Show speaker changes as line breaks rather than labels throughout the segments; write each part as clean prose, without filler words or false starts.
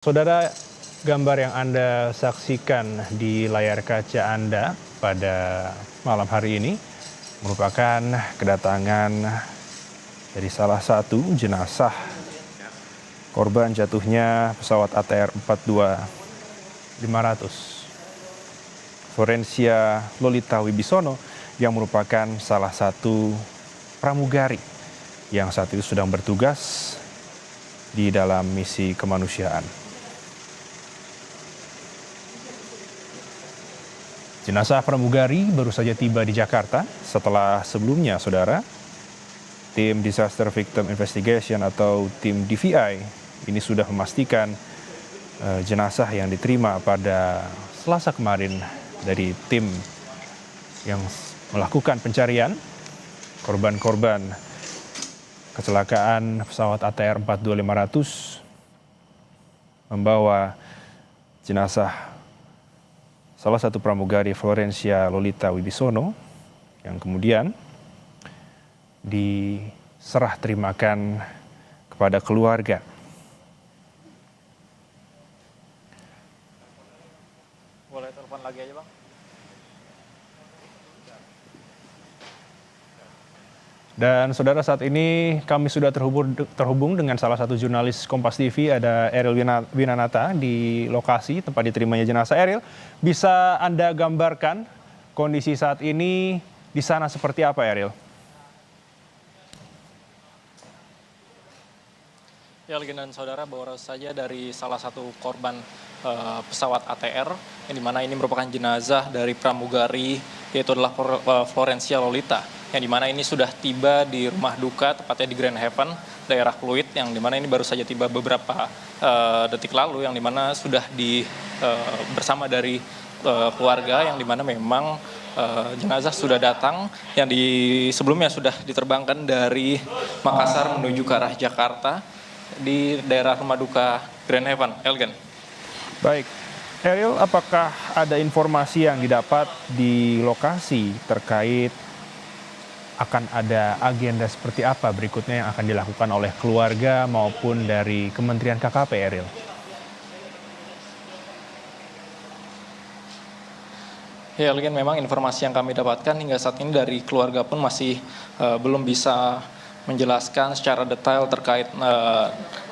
Saudara, gambar yang Anda saksikan di layar kaca Anda pada malam hari ini merupakan kedatangan dari salah satu jenazah korban jatuhnya pesawat ATR 42500 Florencia Lolita Wibisono yang merupakan salah satu pramugari yang saat itu sedang bertugas di dalam misi kemanusiaan. Jenazah pramugari baru saja tiba di Jakarta setelah sebelumnya, saudara, tim Disaster Victim Investigation atau tim DVI ini sudah memastikan jenazah yang diterima pada Selasa kemarin dari tim yang melakukan pencarian korban-korban kecelakaan pesawat ATR 42500 membawa jenazah salah satu pramugari Florencia Lolita Wibisono yang kemudian diserah terimakan kepada keluarga.
Boleh telepon lagi aja, Bang?
Dan saudara, saat ini kami sudah terhubung dengan salah satu jurnalis Kompas TV, ada Eril Winanata di lokasi tempat diterimanya jenazah. Eril, bisa Anda gambarkan kondisi saat ini di sana seperti apa, Eril?
Ya, Algin dan saudara, baru saja dari salah satu korban pesawat ATR, yang dimana ini merupakan jenazah dari pramugari, yaitu adalah Florencia Lolita, yang dimana ini sudah tiba di rumah duka, tepatnya di Grand Haven, daerah Pluit, yang dimana ini baru saja tiba beberapa detik lalu, yang dimana sudah bersama dari keluarga, yang dimana memang jenazah sudah datang, yang sebelumnya sudah diterbangkan dari Makassar menuju ke arah Jakarta di daerah rumah duka Grand Haven. Elgen.
Baik, Eril, apakah ada informasi yang didapat di lokasi terkait akan ada agenda seperti apa berikutnya yang akan dilakukan oleh keluarga maupun dari Kementerian KKP, Eril?
Ya, Algin, memang informasi yang kami dapatkan hingga saat ini dari keluarga pun masih belum bisa menjelaskan secara detail terkait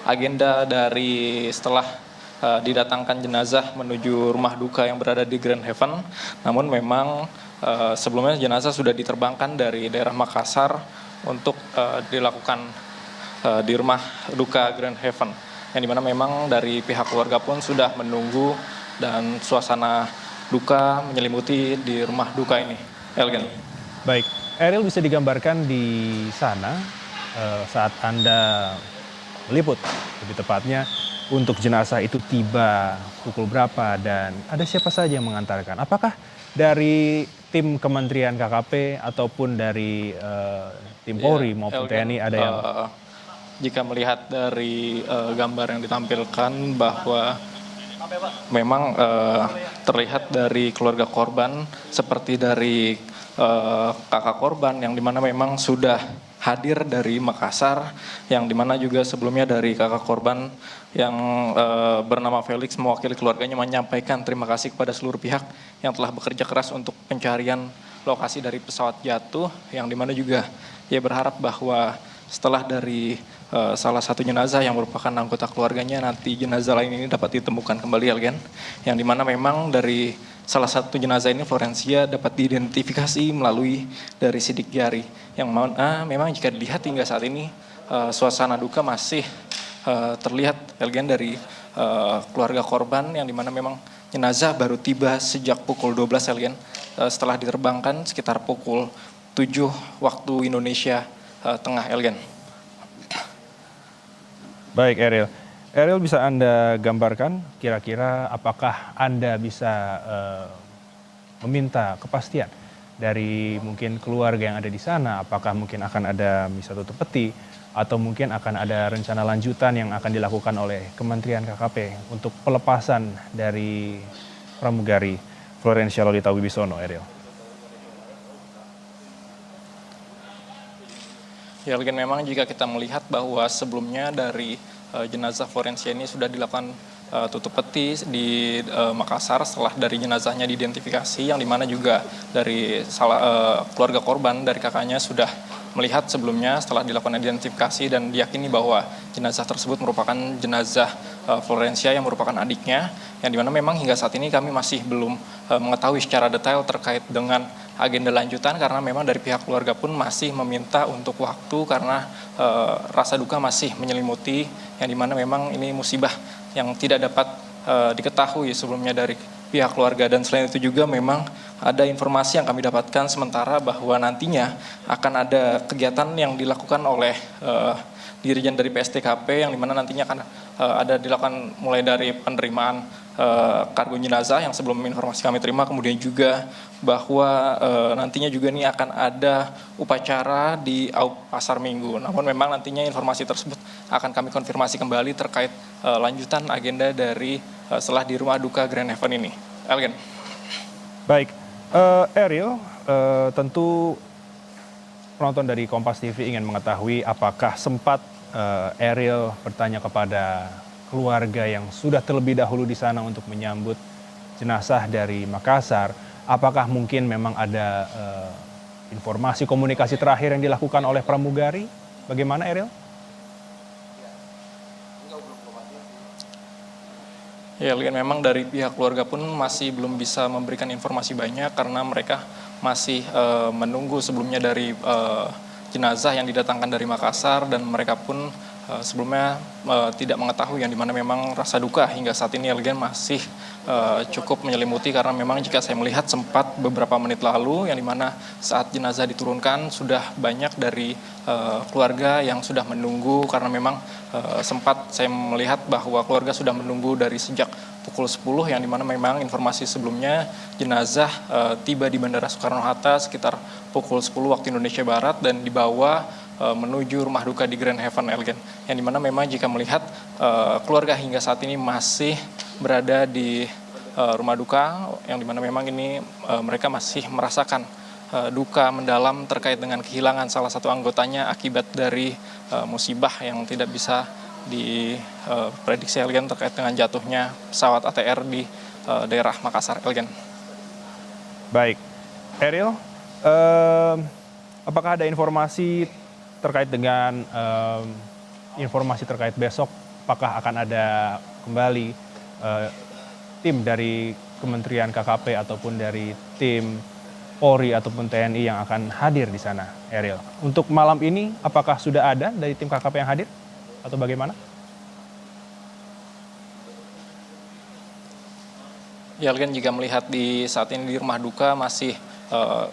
agenda dari setelah didatangkan jenazah menuju rumah duka yang berada di Grand Haven. Namun memang sebelumnya jenazah sudah diterbangkan dari daerah Makassar untuk dilakukan di rumah duka Grand Haven, yang dimana memang dari pihak keluarga pun sudah menunggu dan suasana duka menyelimuti di rumah duka ini. Elgen.
Baik, Eril, bisa digambarkan di sana saat Anda meliput, lebih tepatnya untuk jenazah itu tiba pukul berapa dan ada siapa saja yang mengantarkan? Apakah dari tim Kementerian KKP ataupun dari tim Polri maupun TNI ada yang...
Jika melihat dari gambar yang ditampilkan bahwa memang terlihat dari keluarga korban seperti dari kakak korban, yang dimana memang sudah hadir dari Makassar, yang dimana juga sebelumnya dari kakak korban yang bernama Felix mewakili keluarganya menyampaikan terima kasih kepada seluruh pihak yang telah bekerja keras untuk pencarian lokasi dari pesawat jatuh, yang dimana juga ia berharap bahwa setelah dari salah satu jenazah yang merupakan anggota keluarganya, nanti jenazah lain ini dapat ditemukan kembali, Algen, yang dimana memang dari salah satu jenazah ini Florencia dapat diidentifikasi melalui dari sidik jari, yang memang jika dilihat hingga saat ini suasana duka masih terlihat, Algen, dari keluarga korban, yang dimana memang jenazah baru tiba sejak pukul 12, Algen, setelah diterbangkan sekitar pukul 7 waktu Indonesia Tengah, Elgen.
Baik, Eril. Eril, bisa Anda gambarkan kira-kira apakah Anda bisa meminta kepastian dari mungkin keluarga yang ada di sana, apakah mungkin akan ada misa tutup peti atau mungkin akan ada rencana lanjutan yang akan dilakukan oleh Kementerian KKP untuk pelepasan dari pramugari Florencia Lolita Wibisono, Eril?
Ya, Algen, memang jika kita melihat bahwa sebelumnya dari jenazah Florencia ini sudah dilakukan tutup peti di Makassar setelah dari jenazahnya diidentifikasi, yang dimana juga dari keluarga korban dari kakaknya sudah melihat sebelumnya setelah dilakukan identifikasi dan diyakini bahwa jenazah tersebut merupakan jenazah Florencia yang merupakan adiknya, yang dimana memang hingga saat ini kami masih belum mengetahui secara detail terkait dengan agenda lanjutan, karena memang dari pihak keluarga pun masih meminta untuk waktu karena rasa duka masih menyelimuti, yang dimana memang ini musibah yang tidak dapat diketahui sebelumnya dari pihak keluarga. Dan selain itu juga memang ada informasi yang kami dapatkan sementara bahwa nantinya akan ada kegiatan yang dilakukan oleh dirijen dari PSDKP, yang dimana nantinya akan ada dilakukan mulai dari penerimaan kargo jenazah yang sebelum informasi kami terima, kemudian juga bahwa nantinya juga ini akan ada upacara di Aup Pasar Minggu. Namun memang nantinya informasi tersebut akan kami konfirmasi kembali terkait lanjutan agenda dari setelah di rumah duka Grand Heaven ini. Elgen.
Baik, Ariel, tentu penonton dari Kompas TV ingin mengetahui apakah sempat Ariel bertanya kepada keluarga yang sudah terlebih dahulu di sana untuk menyambut jenazah dari Makassar, apakah mungkin memang ada informasi komunikasi terakhir yang dilakukan oleh pramugari? Bagaimana, Ariel?
Ya, memang dari pihak keluarga pun masih belum bisa memberikan informasi banyak karena mereka masih menunggu sebelumnya dari jenazah yang didatangkan dari Makassar, dan mereka pun sebelumnya tidak mengetahui, yang dimana memang rasa duka hingga saat ini Elgen masih cukup menyelimuti, karena memang jika saya melihat sempat beberapa menit lalu yang dimana saat jenazah diturunkan sudah banyak dari keluarga yang sudah menunggu, karena memang sempat saya melihat bahwa keluarga sudah menunggu dari sejak pukul 10, yang dimana memang informasi sebelumnya jenazah tiba di Bandara Soekarno-Hatta sekitar pukul 10 waktu Indonesia Barat dan dibawa menuju rumah duka di Grand Heaven, Elgen, yang dimana memang jika melihat keluarga hingga saat ini masih berada di rumah duka, yang dimana memang ini mereka masih merasakan duka mendalam terkait dengan kehilangan salah satu anggotanya akibat dari musibah yang tidak bisa diprediksi, Elgen, terkait dengan jatuhnya pesawat ATR di daerah Makassar, Elgen.
Baik, Ariel, apakah ada informasi terkait dengan informasi terkait besok, apakah akan ada kembali tim dari Kementerian KKP ataupun dari tim Polri ataupun TNI yang akan hadir di sana, Ariel? Untuk malam ini, apakah sudah ada dari tim KKP yang hadir atau bagaimana?
Ya, Elgen, jika melihat di saat ini di rumah duka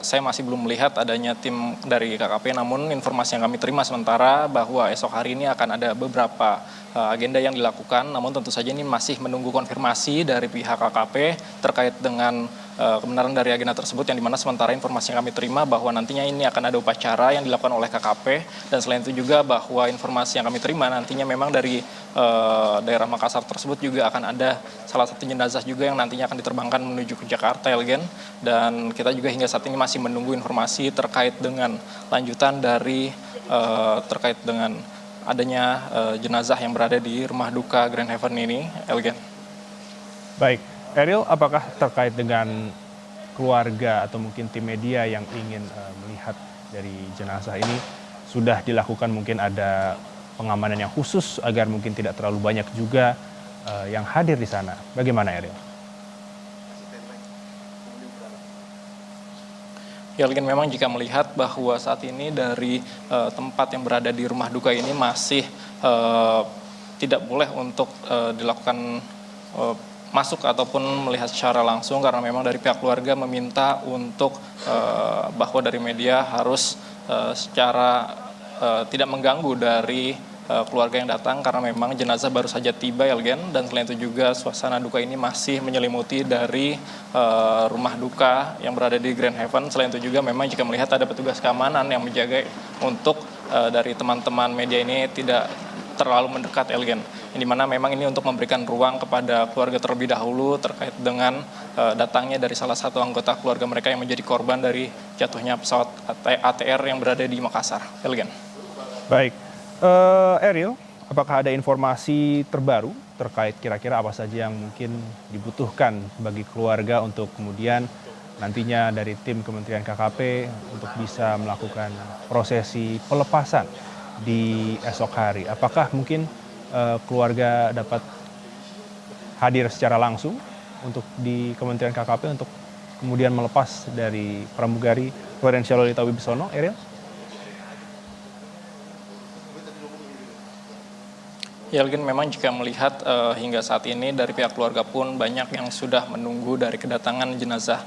saya masih belum melihat adanya tim dari KKP, namun informasi yang kami terima sementara bahwa esok hari ini akan ada beberapa agenda yang dilakukan, namun tentu saja ini masih menunggu konfirmasi dari pihak KKP terkait dengan kebenaran dari agenda tersebut, yang dimana sementara informasi yang kami terima bahwa nantinya ini akan ada upacara yang dilakukan oleh KKP, dan selain itu juga bahwa informasi yang kami terima nantinya memang dari daerah Makassar tersebut juga akan ada salah satu jenazah juga yang nantinya akan diterbangkan menuju ke Jakarta, Elgen, dan kita juga hingga saat ini masih menunggu informasi terkait dengan lanjutan dari terkait dengan adanya jenazah yang berada di rumah duka Grand Heaven ini, Elgen.
Baik, Ariel, apakah terkait dengan keluarga atau mungkin tim media yang ingin melihat dari jenazah ini sudah dilakukan mungkin ada pengamanan yang khusus agar mungkin tidak terlalu banyak juga yang hadir di sana? Bagaimana, Ariel?
Ya, memang jika melihat bahwa saat ini dari tempat yang berada di rumah duka ini masih tidak boleh untuk dilakukan masuk ataupun melihat secara langsung, karena memang dari pihak keluarga meminta untuk bahwa dari media harus secara tidak mengganggu dari keluarga yang datang, karena memang jenazah baru saja tiba, Elgen, dan selain itu juga suasana duka ini masih menyelimuti dari rumah duka yang berada di Grand Heaven. Selain itu juga memang jika melihat ada petugas keamanan yang menjaga untuk dari teman-teman media ini tidak terlalu mendekat, Elgen, yang dimana memang ini untuk memberikan ruang kepada keluarga terlebih dahulu terkait dengan datangnya dari salah satu anggota keluarga mereka yang menjadi korban dari jatuhnya pesawat ATR yang berada di Makassar, Elgen.
Baik, Ariel, apakah ada informasi terbaru terkait kira-kira apa saja yang mungkin dibutuhkan bagi keluarga untuk kemudian nantinya dari tim Kementerian KKP untuk bisa melakukan prosesi pelepasan di esok hari. Apakah mungkin keluarga dapat hadir secara langsung untuk di Kementerian KKP untuk kemudian melepas dari pramugari Florencia Lolita Wibisono, Ariel?
Ya, Elgin, memang jika melihat hingga saat ini dari pihak keluarga pun banyak yang sudah menunggu dari kedatangan jenazah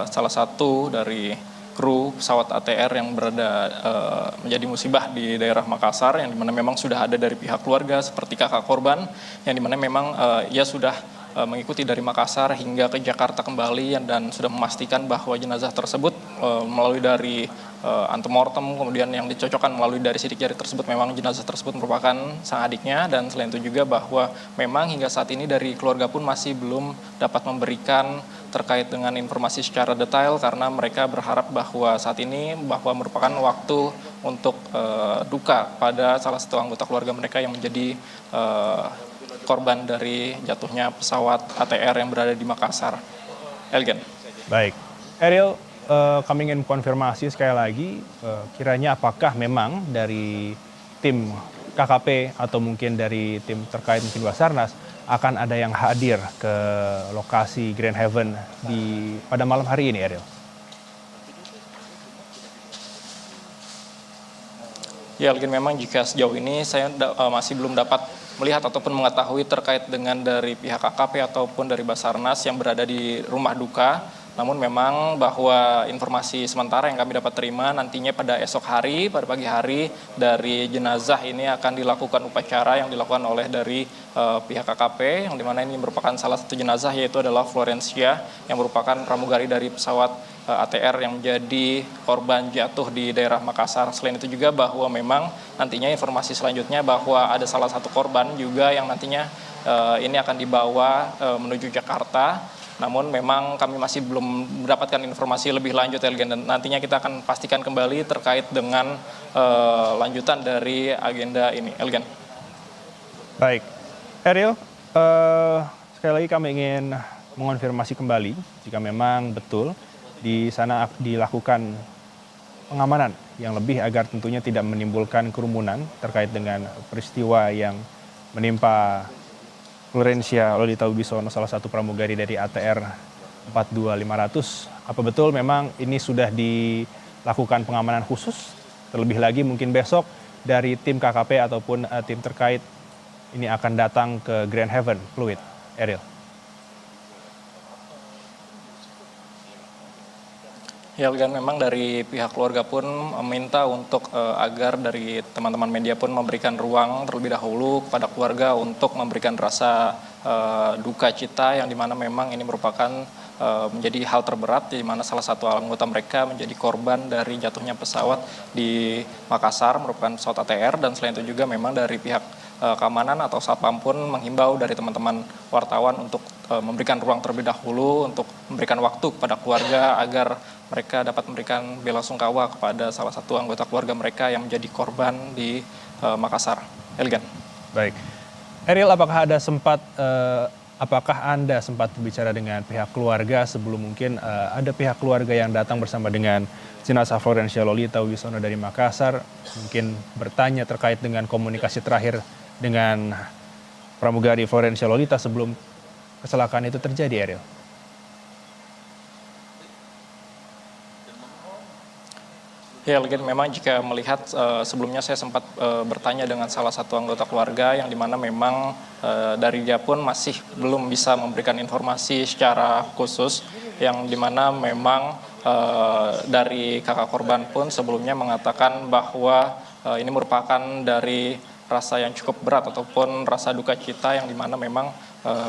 salah satu dari kru pesawat ATR yang berada menjadi musibah di daerah Makassar, yang dimana memang sudah ada dari pihak keluarga seperti kakak korban, yang dimana memang ia sudah mengikuti dari Makassar hingga ke Jakarta kembali dan sudah memastikan bahwa jenazah tersebut melalui dari antemortem, kemudian yang dicocokkan melalui dari sidik jari tersebut memang jenazah tersebut merupakan sang adiknya. Dan selain itu juga bahwa memang hingga saat ini dari keluarga pun masih belum dapat memberikan terkait dengan informasi secara detail, karena mereka berharap bahwa saat ini bahwa merupakan waktu untuk duka pada salah satu anggota keluarga mereka yang menjadi korban dari jatuhnya pesawat ATR yang berada di Makassar. Elgen.
Baik, Ariel, kami ingin konfirmasi sekali lagi, kiranya apakah memang dari tim KKP atau mungkin dari tim terkait mungkin Basarnas akan ada yang hadir ke lokasi Grand Heaven pada malam hari ini, Ariel?
Ya, Elgin, memang jika sejauh ini saya masih belum dapat melihat ataupun mengetahui terkait dengan dari pihak KKP ataupun dari Basarnas yang berada di rumah duka. Namun memang bahwa informasi sementara yang kami dapat terima, nantinya pada esok hari, pada pagi hari, dari jenazah ini akan dilakukan upacara yang dilakukan oleh dari pihak KKP, yang dimana ini merupakan salah satu jenazah, yaitu adalah Florencia, yang merupakan pramugari dari pesawat ATR yang menjadi korban jatuh di daerah Makassar. Selain itu juga bahwa memang nantinya informasi selanjutnya bahwa ada salah satu korban juga yang nantinya ini akan dibawa menuju Jakarta. Namun memang kami masih belum mendapatkan informasi lebih lanjut, Elgen, dan nantinya kita akan pastikan kembali terkait dengan lanjutan dari agenda ini, Elgen.
Baik, Ariel, sekali lagi kami ingin mengonfirmasi kembali jika memang betul di sana dilakukan pengamanan yang lebih agar tentunya tidak menimbulkan kerumunan terkait dengan peristiwa yang menimpa Florencia Lolita Wibisono, salah satu pramugari dari ATR 42500. Apa betul memang ini sudah dilakukan pengamanan khusus? Terlebih lagi mungkin besok dari tim KKP ataupun tim terkait ini akan datang ke Grand Heaven Fluid, Ariel.
Ya, Elgan, memang dari pihak keluarga pun meminta untuk agar dari teman-teman media pun memberikan ruang terlebih dahulu kepada keluarga untuk memberikan rasa duka cita, yang dimana memang ini merupakan menjadi hal terberat, di mana salah satu anggota mereka menjadi korban dari jatuhnya pesawat di Makassar, merupakan pesawat ATR. Dan selain itu juga memang dari pihak keamanan atau satpam pun menghimbau dari teman-teman wartawan untuk memberikan ruang terlebih dahulu, untuk memberikan waktu kepada keluarga agar mereka dapat memberikan bela sungkawa kepada salah satu anggota keluarga mereka yang menjadi korban di Makassar. Elgan.
Baik, Ariel, apakah Anda sempat berbicara dengan pihak keluarga sebelum mungkin ada pihak keluarga yang datang bersama dengan jenazah Florencia Lolita Wibisono dari Makassar, mungkin bertanya terkait dengan komunikasi terakhir dengan pramugari Florencia Lolita sebelum kecelakaan itu terjadi, Ariel?
Ya, Elgin, memang jika melihat sebelumnya saya sempat bertanya dengan salah satu anggota keluarga, yang dimana memang dari dia pun masih belum bisa memberikan informasi secara khusus, yang dimana memang dari kakak korban pun sebelumnya mengatakan bahwa ini merupakan dari rasa yang cukup berat ataupun rasa duka cita, yang dimana memang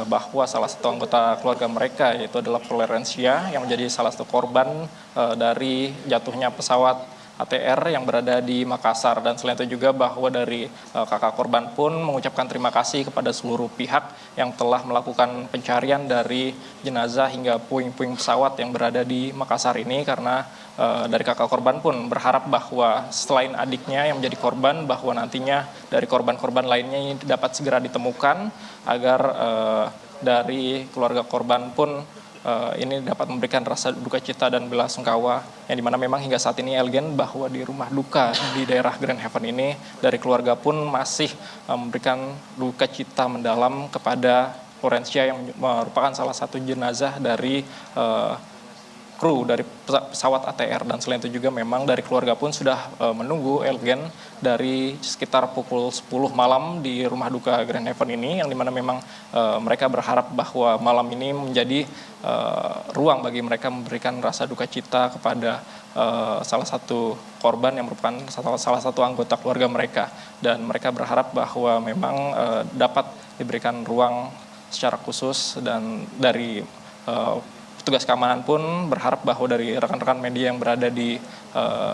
bahwa salah satu anggota keluarga mereka, yaitu adalah Florencia, yang menjadi salah satu korban dari jatuhnya pesawat ATR yang berada di Makassar. Dan selain itu juga bahwa dari kakak korban pun mengucapkan terima kasih kepada seluruh pihak yang telah melakukan pencarian dari jenazah hingga puing-puing pesawat yang berada di Makassar ini, karena dari kakak korban pun berharap bahwa selain adiknya yang menjadi korban, bahwa nantinya dari korban-korban lainnya ini dapat segera ditemukan agar dari keluarga korban pun ini dapat memberikan rasa duka cita dan bela sungkawa, yang dimana memang hingga saat ini Elgen, bahwa di rumah duka di daerah Grand Haven ini dari keluarga pun masih memberikan duka cita mendalam kepada Florencia yang merupakan salah satu jenazah dari kru dari pesawat ATR. Dan selain itu juga memang dari keluarga pun sudah menunggu Elgen dari sekitar pukul 10 malam di rumah duka Grand Haven ini, yang dimana memang mereka berharap bahwa malam ini menjadi ruang bagi mereka memberikan rasa duka cita kepada salah satu korban yang merupakan salah satu anggota keluarga mereka. Dan mereka berharap bahwa memang dapat diberikan ruang secara khusus, dan dari petugas keamanan pun berharap bahwa dari rekan-rekan media yang berada di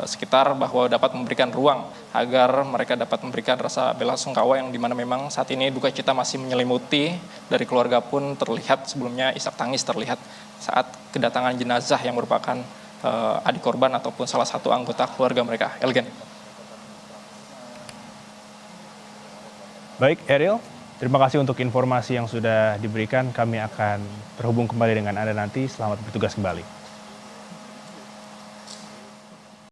sekitar bahwa dapat memberikan ruang agar mereka dapat memberikan rasa bela sungkawa, yang dimana memang saat ini duka cita masih menyelimuti. Dari keluarga pun terlihat sebelumnya isak tangis terlihat saat kedatangan jenazah yang merupakan adik korban ataupun salah satu anggota keluarga mereka. Elgen.
Baik, Ariel. Terima kasih untuk informasi yang sudah diberikan. Kami akan terhubung kembali dengan Anda nanti. Selamat bertugas kembali.